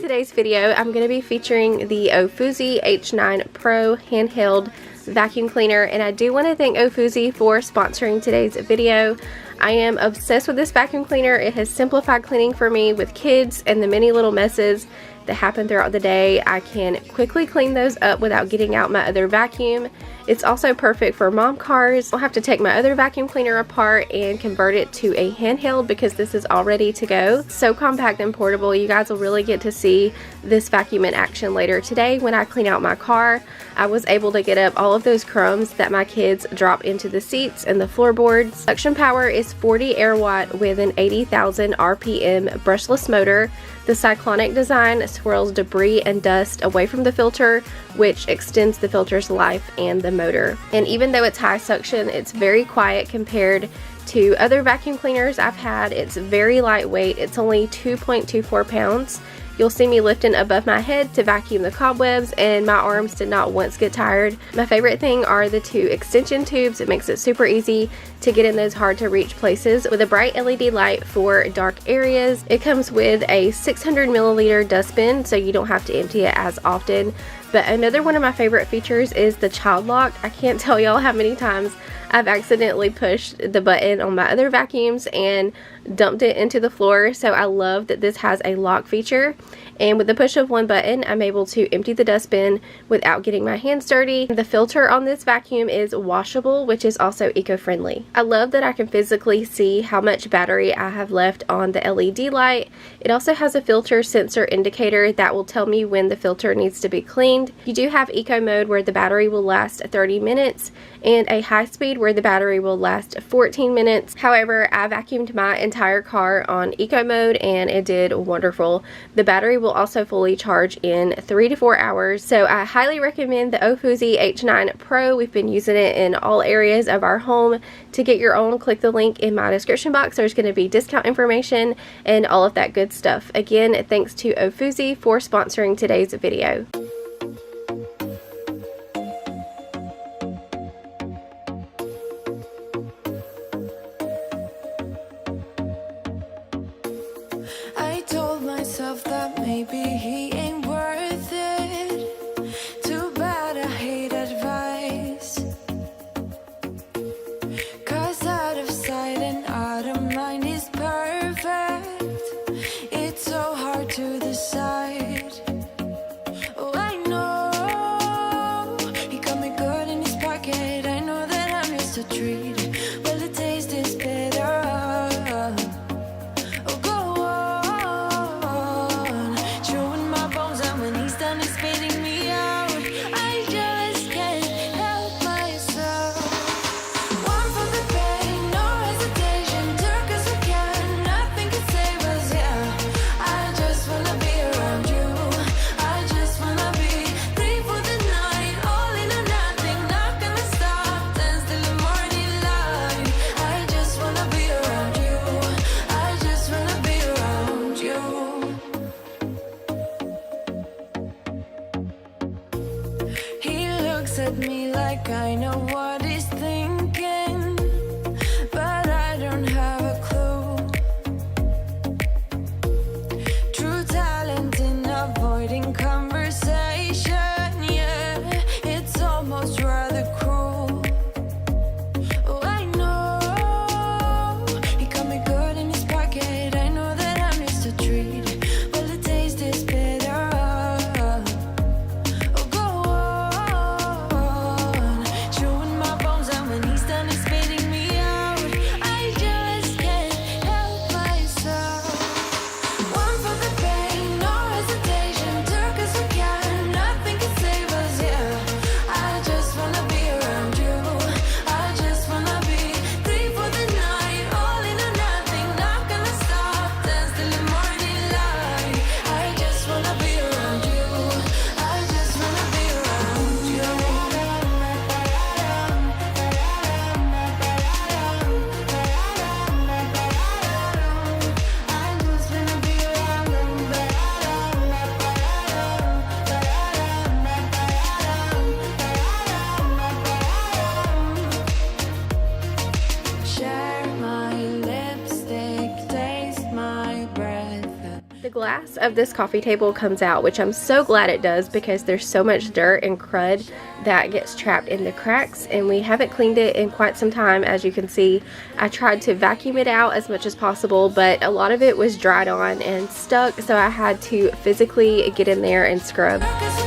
today's video, I'm going to be featuring the Ofuzzi H9 Pro handheld vacuum cleaner, and I do want to thank Ofuzzi for sponsoring today's video. I am obsessed with this vacuum cleaner. It has simplified cleaning for me with kids and the many little messes that happen throughout the day. I can quickly clean those up without getting out my other vacuum. It's also perfect for mom cars. I'll have to take my other vacuum cleaner apart and convert it to a handheld because this is all ready to go. So compact and portable. You guys will really get to see this vacuum in action later today when I clean out my car. I was able to get up all of those crumbs that my kids drop into the seats and the floorboards. Suction power is 40 air watt with an 80,000 RPM brushless motor. The cyclonic design swirls debris and dust away from the filter, which extends the filter's life and the motor. And even though it's high suction, it's very quiet compared to other vacuum cleaners I've had. It's very lightweight. It's only 2.24 pounds. You'll see me lifting above my head to vacuum the cobwebs, and my arms did not once get tired. My favorite thing are the two extension tubes. It makes it super easy to get in those hard to reach places. With a bright LED light for dark areas, it comes with a 600 milliliter dustbin, so you don't have to empty it as often. But another one of my favorite features is the child lock. I can't tell y'all how many times I've accidentally pushed the button on my other vacuums and dumped it into the floor. So I love that this has a lock feature, and with the push of one button I'm able to empty the dustbin without getting my hands dirty. The filter on this vacuum is washable, which is also eco-friendly. I love that I can physically see how much battery I have left on the LED light. It also has a filter sensor indicator that will tell me when the filter needs to be cleaned. You do have eco mode where the battery will last 30 minutes and a high speed where the battery will last 14 minutes. However, I vacuumed my entire car on eco mode and it did wonderful. The battery will also fully charge in 3 to 4 hours. So I highly recommend the Ofuzzi H9 Pro. We've been using it in all areas of our home. To get your own, click the link in my description box. There's going to be discount information and all of that good stuff. Again, thanks to Ofuzzi for sponsoring today's video. I told myself that maybe he ain't worth it. Too bad I hate advice. 'Cause out of sight and out of mind is perfect. It's so hard to decide. Oh, I know he got me good in his pocket. I know that I'm just a treat. Well, the taste is bitter. At me like I know what he's thinking, but I don't have a clue. True talent in avoiding conversation, yeah, it's almost rather cruel. Oh, I know he got me good in his pocket. I know that I'm just a treat. Well, the taste is bitter. Oh, go on, chewing my glass of this coffee table comes out, which I'm so glad it does because there's so much dirt and crud that gets trapped in the cracks, and we haven't cleaned it in quite some time. As you can see, I tried to vacuum it out as much as possible, but a lot of it was dried on and stuck, so I had to physically get in there and scrub. Focus